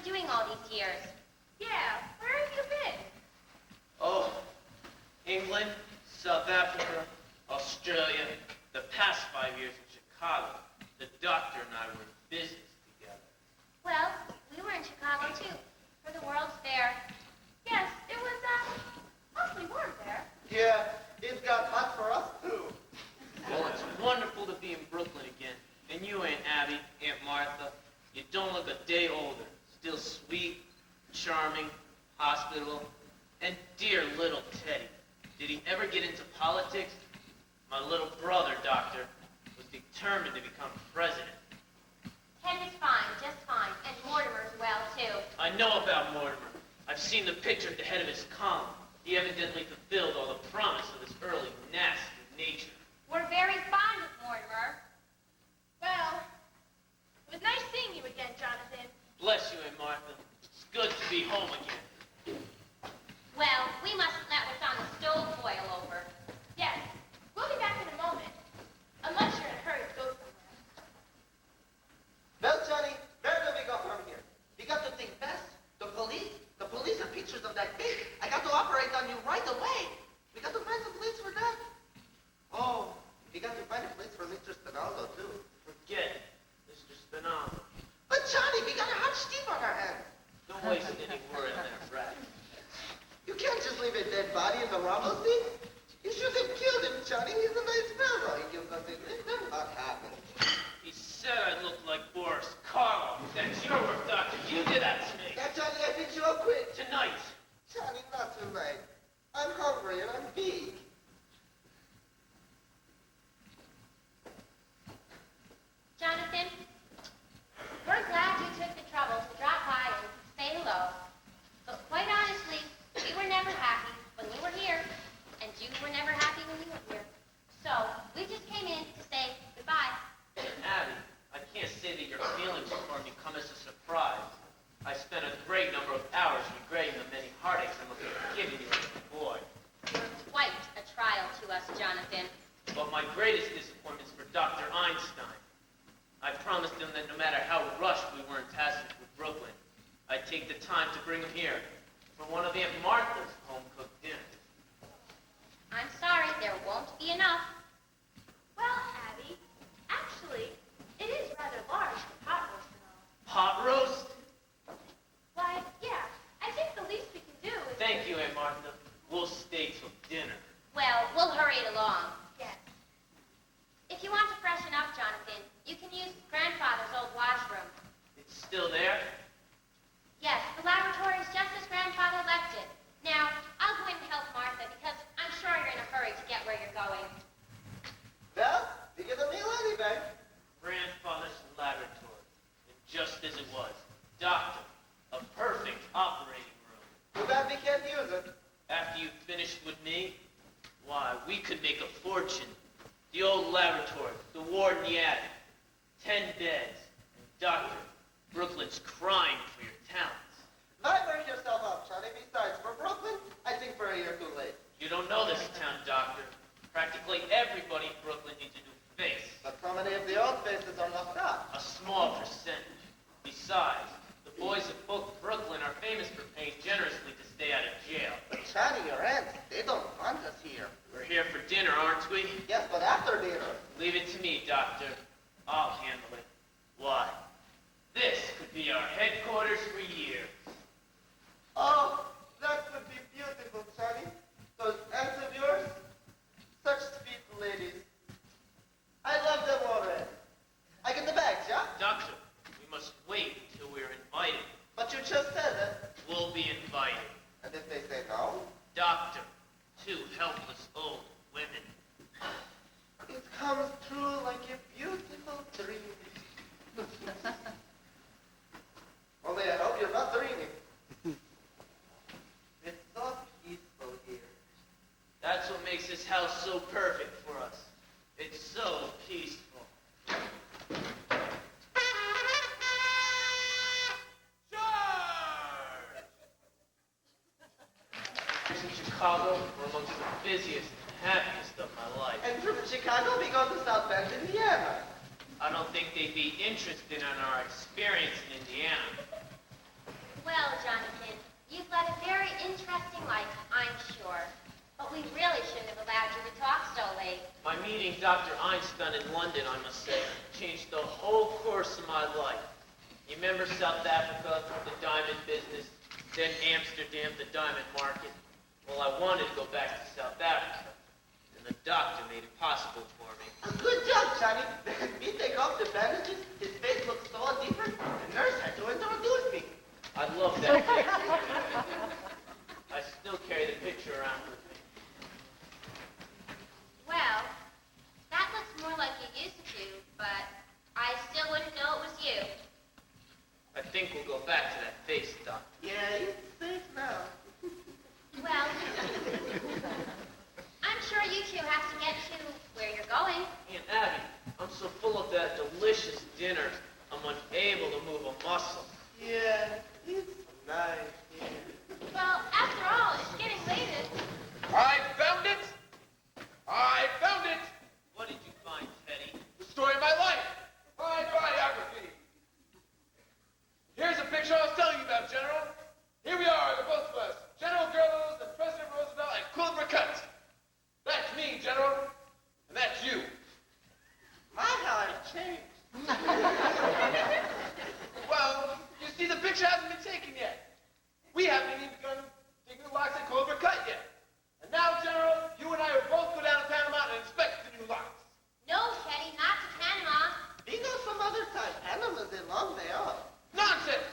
doing all these years? Yeah, where have you been? Oh, England, South Africa, Australia, the past 5 years in Chicago. The doctor and I were in business together. Well, we were in Chicago too, for the World's Fair. Yes, it was, mostly warm there. Yeah, it got hot for us too. Well, it's wonderful to be in Brooklyn again. And you, Aunt Abby, Aunt Martha, you don't look a day older. Still sweet, charming, hospitable, and dear little Teddy. Did he ever get into politics? My little brother, Doctor, was determined to become president. Teddy's fine, just fine, and Mortimer's well too. I know about Mortimer. I've seen the picture at the head of his column. He evidently fulfilled all the promise of his early nasty nature. We're very fond of Mortimer. Well, it was nice seeing you again, Jonathan. Bless you, Aunt Martha. It's good to be home again. Well, we mustn't let what's on the stove boil over. Yes, we'll be back in a moment. Unless you're in a hurry to go somewhere. Well, Johnny, where do we go from here? We got to think fast. The police have pictures of that pig. I got to operate on you right away. We got to find some place for that. Oh, we got to find a place for Mr. Spinaldo, too. Forget it, Mr. Spinaldo. But, Johnny, we got a hot stiff on our hands. Don't waste any word on that rat. You can't just leave a dead body in the rumble scene. You should have killed him, Johnny. He's a nice fellow. He gives us a little what happened. He said I looked like Boris Karloff. That's your work, Doctor. You did that to me. Yeah, Johnny, I think you'll quit. Tonight. Johnny, not tonight. I'm hungry and I'm big. Jonathan, we're glad you took the trouble to drop by and say hello. But quite honestly, we were never happy when you were here, and you were never happy when you were here. So we just came in to say goodbye. Abby, I can't say that your feelings for me come as a surprise. I spent a great number of hours regretting the many heartaches I must have given you as a boy. You're quite a trial to us, Jonathan. But my greatest disappointment is for Dr. Einstein. I promised him that no matter how rushed we were in passing through Brooklyn, I'd take the time to bring him here for one of Aunt Martha's home-cooked dinners. I'm sorry, there won't be enough. Well, Abby, actually, it is rather large for pot roast and all. Pot roast? Why, yeah, I think the least we can do is... Thank you, Aunt Martha. We'll stay till dinner. Well, we'll hurry it along. Yes. If you want to freshen up, Jonathan, you can use Grandfather's old washroom. It's still there? Yes, the laboratory is just as Grandfather left it. Now, I'll go in and help Martha because I'm sure you're in a hurry to get where you're going. Well, we get a meal anyway. Grandfather's laboratory. And just as it was. Doctor, a perfect operating room. Too bad we can't use it. After you finished with me, why, we could make a fortune. The old laboratory, the ward in the attic, 10 beds. And Doctor, Brooklyn's crying for your talents. Not work yourself up, Johnny. Besides, for Brooklyn, I think we're a year too late. You don't know this town, Doctor. Practically everybody in Brooklyn needs a new face. But so many of the old faces are left out. A small percentage. Besides, the boys of Brooklyn are famous for paying generously to stay out of jail. But Johnny, your aunts, they don't want us here. We're here for dinner, aren't we? Yes, but after dinner. Leave it to me, Doctor. I'll handle it. Why? This could be our headquarters for years. Oh, that would be beautiful, Johnny. Those aunts of yours, such sweet ladies. I love them already. I get the bags, yeah? Doctor, we must wait until we're invited. But you just said it. We'll be invited. And if they say no? Doctor, two helpless old women. It comes true like a beautiful dream. Only I hope you're not dreaming. It's so peaceful here. That's what makes this house so perfect for us. It's so peaceful. In Chicago, we're amongst the busiest and happiest of my life. And from Chicago, we go to South Bend, Indiana. I don't think they'd be interested in our experience in Indiana. Well, Jonathan, you've led a very interesting life, I'm sure. But we really shouldn't have allowed you to talk so late. My meeting Dr. Einstein in London, I must say, changed the whole course of my life. You remember South Africa, the diamond business, then Amsterdam, the diamond market? Well, I wanted to go back to South Africa, and the doctor made it possible for me. Good job, Johnny. Me take off the bandages, his face looks so different. The nurse had to introduce me. I love that picture. I still carry the picture around with me. Well, that looks more like you used to, but I still wouldn't know it was you. I think we'll go back to that face, Doc. Yeah, it's safe now. Well, I'm sure you two have to get to where you're going. Aunt Abby, I'm so full of that delicious dinner, I'm unable to move a muscle. Yeah, it's nice here. Well, after all, it's getting late. I found it! I found it! What did you find, Teddy? The story of my life! My biography! Here's a picture I was telling you about, General. Here we are, the both of us. General Goebbels and President Roosevelt at Culver Cut. That's me, General. And that's you. My, how I changed. Well, you see, the picture hasn't been taken yet. We haven't even begun digging the locks at Culver Cut yet. And now, General, you and I will both go down to Panama and inspect the new locks. No, Teddy, not to Panama. We go some other time. Animals in long day off. Nonsense!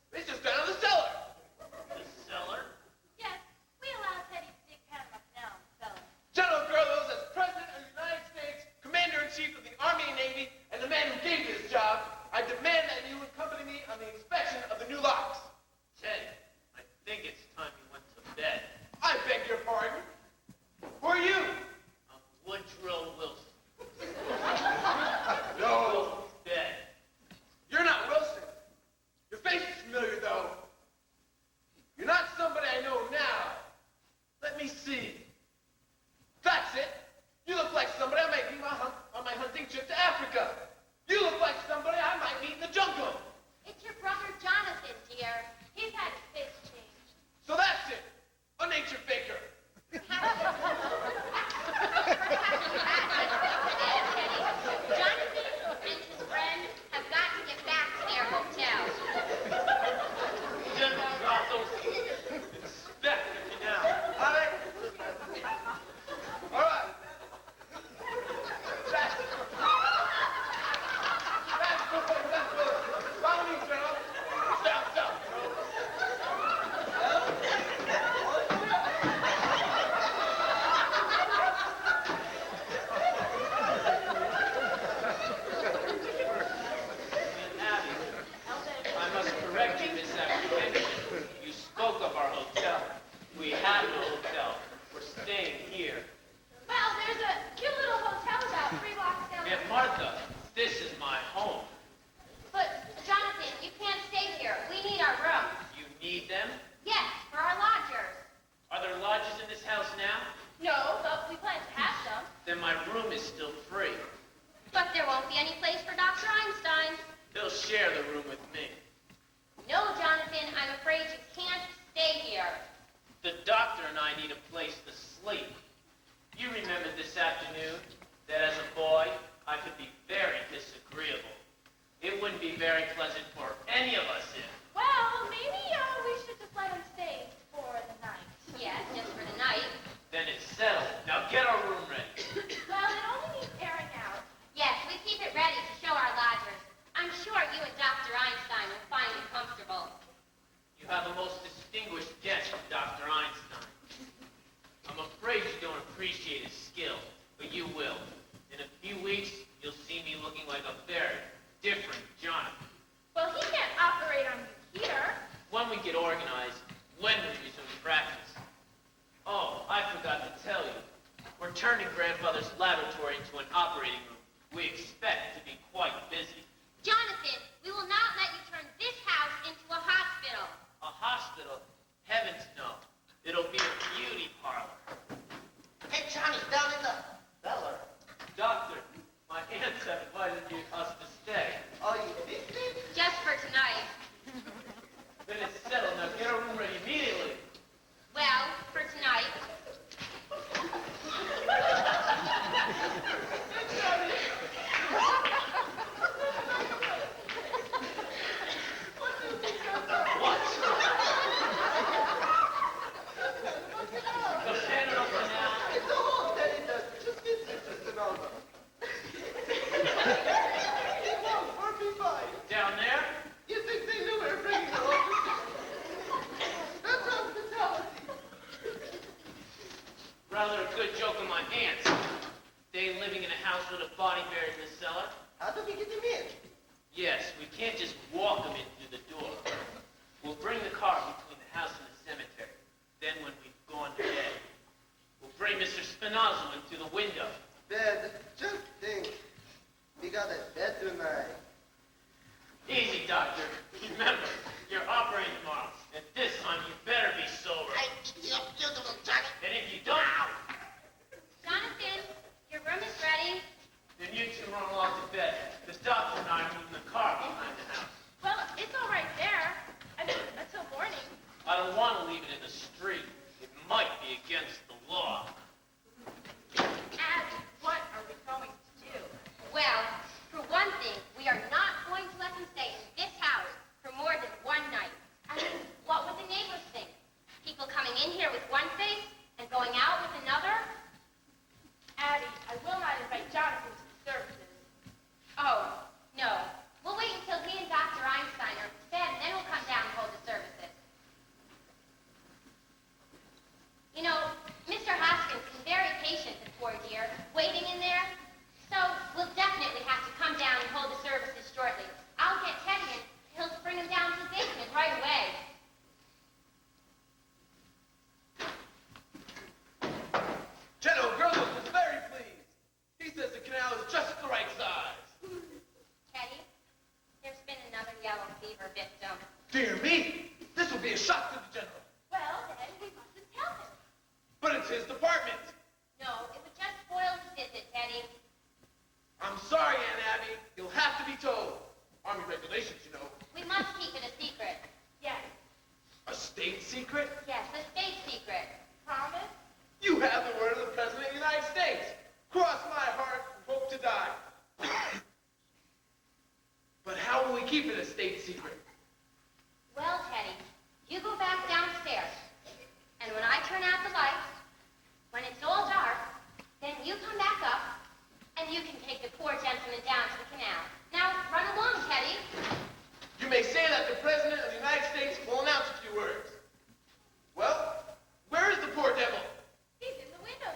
It's just down in the cellar. The cellar? Yes, we allowed Teddy to dig Panama Canal in the cellar. General Goebbels, as President of the United States, Commander-in-Chief of the Army and Navy, and the man who gave you this job, I demand that you accompany me on the inspection of the new locks. Teddy, I think it's time you went to bed. I beg your pardon. Who are you? I'm Woodrow Wilson. No, Dead. you're not Wilson. Your face is familiar, though. You're not somebody I know now. Let me see. That's it. You look like somebody I might meet on my hunting trip to Africa. You look like somebody I might meet in the jungle. It's your brother Jonathan, dear. He's had his face changed. So that's it. A nature faker. Jonathan and his friend have got to get back to their hotel. General Goebbels, inspect the canal. All right. All right. That's good. That's good. Follow me, General. Down, down, Aunt Abby, I must correct you misapprehension. You spoke of our hotel. We have no hotel. We're staying here. Well, there's a cute little hotel about 3 blocks down the Aunt Martha, this is my home. But, Jonathan, you can't stay here. We need our room. You need them? Yes, for our lodgers. Are there lodges in this house now? No, but we plan to have some. Then my room is still free. But there won't be any place for Dr. Einstein. He'll share the room with me. No, Jonathan, I'm afraid you can't stay here. The doctor and I need a place to sleep. Rather a good joke on my aunts. They living in a house with a body buried in the cellar. How do we get him in? Yes, we can't just walk them in through the door. We'll bring the car between the house and the cemetery. Then when we've gone to bed, we'll bring Mr. Spinazzo in through the window. Bed, just think. We got a bed tonight. Easy, doctor. Remember, you're operating tomorrow. And this time you better be sober. You're beautiful, Johnny. And if you don't, Jonathan, your room is ready. then you two run along to bed. This doctor and I are moving the car behind the house. Well, it's all right there. I mean, until morning. I don't want to leave it in the street. It might be against the law. Abby, what are we going to do? Well, for one thing, we are not going to let them stay in this house for more than one night. I mean, what would the neighbors think? People coming in here with one face and going out with another? Abby, I will not invite Jonathan to the services. Oh, no. We'll wait until he and Dr. Einstein are in bed, and then we'll come down and hold the services. You know, Mr. Hoskins is very patient, the poor dear, waiting in there. So we'll definitely have to come down and hold the services shortly. I'll get Teddy and he'll bring him down to the basement right away. General Gurgles was very pleased. He says the canal is just the right size. Teddy, there's been another yellow fever victim. Dear me, this will be a shock to the general. Well, then we mustn't tell him. But it's his department. No, it would just spoil his visit, Teddy. I'm sorry, Aunt Abby. You'll have to be told. Army regulations, you know. We must keep it a secret. Yes. A state secret? Yes, a state secret. Promise? You have the word of the President of the United States. Cross my heart and hope to die. But how will we keep it a state secret? Well, Teddy, you go back downstairs. And when I turn out the lights, when it's all dark, then you come back up, and you can take the poor gentleman down to the canal. Now, run along, Teddy. You may say that the President of the United States will announce a few words. Well, where is the poor devil? He's in the window.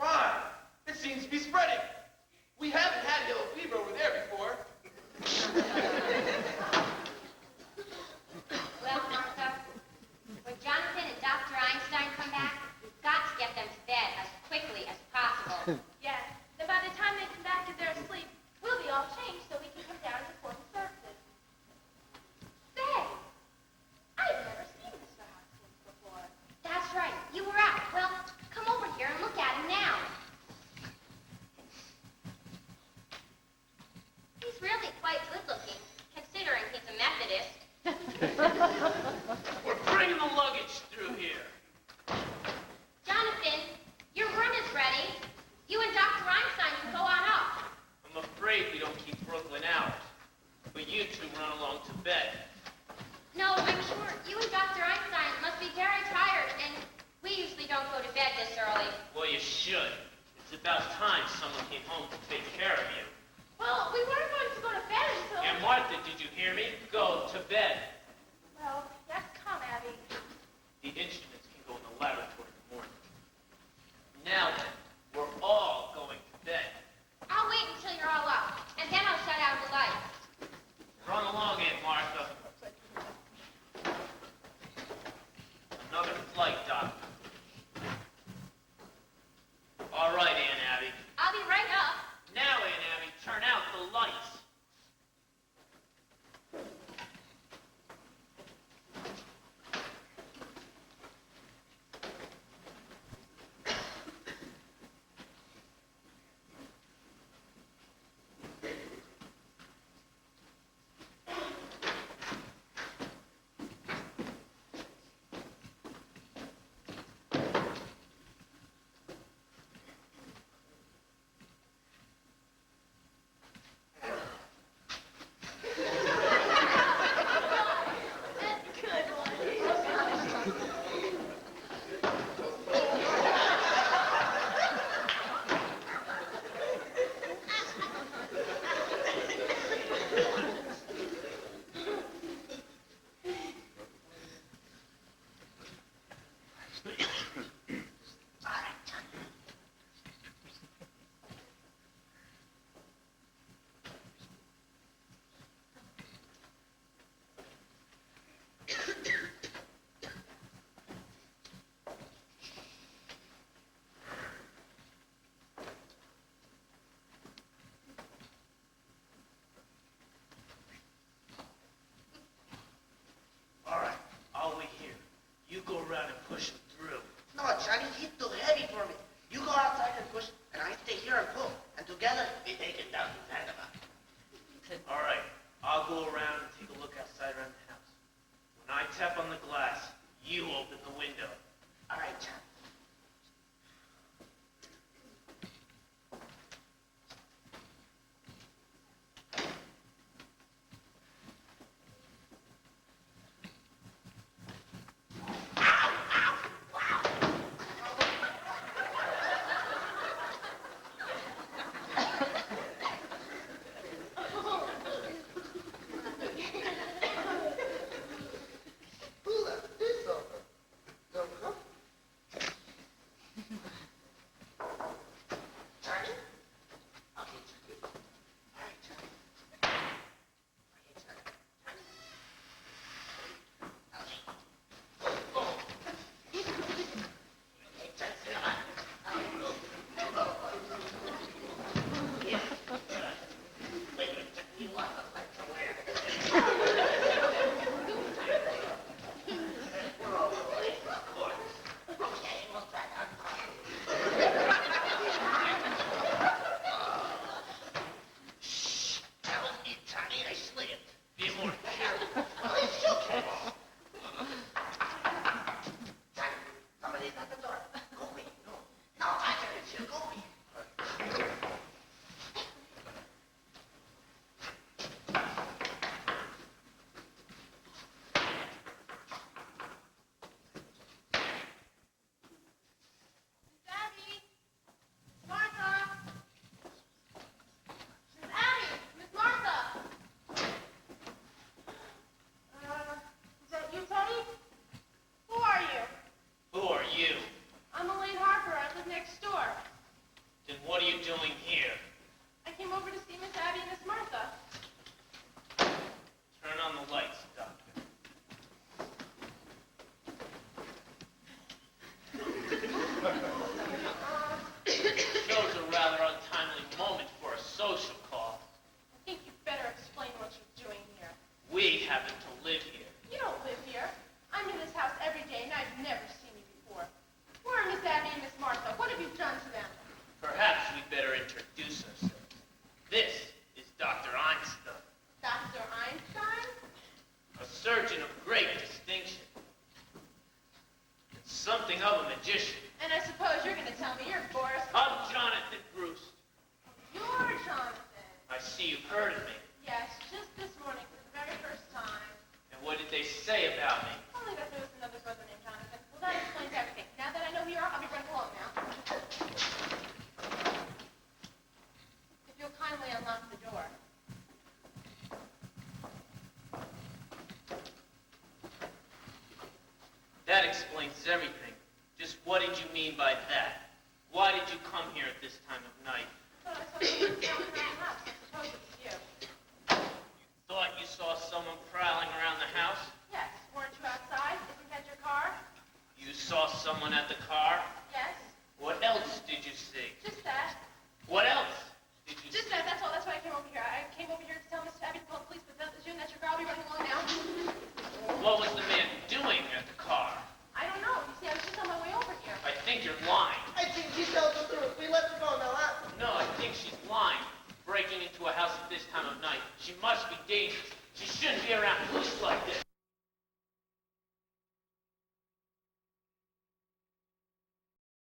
My, it seems to be spreading. We haven't had yellow fever over there before. Well, Martha, when Jonathan and Dr. Einstein come back, we've got to get them to bed as quickly as possible. Yes. Then by the time they come back and they're asleep, we'll be all changed so we can come down and perform the services. Say, I've never seen Mr. Hoskins before. That's right. You were out. Well, come over here and look at him now. He's really quite good-looking, considering he's a Methodist. We're bringing the luggage through here. Jonathan, your room is ready. You and Dr. Einstein can go on up. I'm afraid we don't keep Brooklyn out. But you two run along to bed. No, I'm sure you and Dr. Einstein must be very tired, and we usually don't go to bed this early. Well, you should. It's about time someone came home to take care of you. Well, we weren't going to go to bed until... And Martha, did you hear me? Go to bed. Well, yes, come, Abby. The instruments can go in the laboratory in the morning. Now then, we're all going to bed. I'll wait until you're all up, and then I'll shut out the lights. Run along, Aunt Martha. Another flight, Doctor. All right, Aunt Abby. I'll be right up. Now, Aunt Abby, turn out the lights. push him through. No, Johnny, he's too heavy for me. You go outside and push, and I stay here and pull. And together, we take it down to Panama. All right, I'll go around and take a look outside around the house. When I tap on the glass, you open the window. All right, Johnny. Who left this open? Don't come. Johnny? Okay, Johnny. All right, Johnny. Okay, Johnny. Johnny. Okay. Oh. Okay, Johnny, sit down. Yeah. Wait a minute, Johnny. You want the light to wear? Okay, we'll try that. Shh! That was me, Johnny. I slipped. Be more careful. Oh, it's okay. Johnny, somebody's at the door. Go away. No. No, I can reach you. Go away. Miss Abby! Martha! Miss Abby! Miss Martha! Is that you, Tony? Who are you? Who are you? I'm Elaine Harper. I live next door. Then what are you doing here? I came over to see Miss Abby and Miss Martha. Turn on the lights, Doctor. Chose a rather untimely moment for a social call. I think you'd better explain what you're doing here. We happen to live here. You don't live here. I'm in this house every day, and I've never seen you before. Where are Miss Abby and Miss Martha? What have you done to them? Perhaps we'd better introduce ourselves. This is Dr. Einstein, Dr. Einstein? a surgeon of great distinction, and something of a magician. And I suppose you're going to tell me you're Boris. I'm Jonathan Bruce. You're Jonathan. I see you've heard of me. Yes, just this morning for the very first time. And what did they say about me? Only that there was another brother named Jonathan. Well, that explains everything. Now that I know who you are, I'll be running along now. If you'll kindly unlock the door. That explains everything. Just what did you mean by that? Why did you come here at this time of night? Thought I saw someone prowling around the house. I suppose it was you. Thought you saw someone prowling around the house? Yes. Weren't you outside? Isn't that your car? You saw someone at the car? Yes. What else did you see? Just that. What else did you Just see? that. That's all. That's why I came over here. I came over here to tell Miss Abby to call the police, but that's you and that's your car. I'll be running along now. What was the man doing at the car? I don't know. You see, I was just on my way over here. I think you're lying. I think he tells the truth. We let her go now, huh? No, I think she's lying. Breaking into a house at this time of night. She must be dangerous. She shouldn't be around police like this.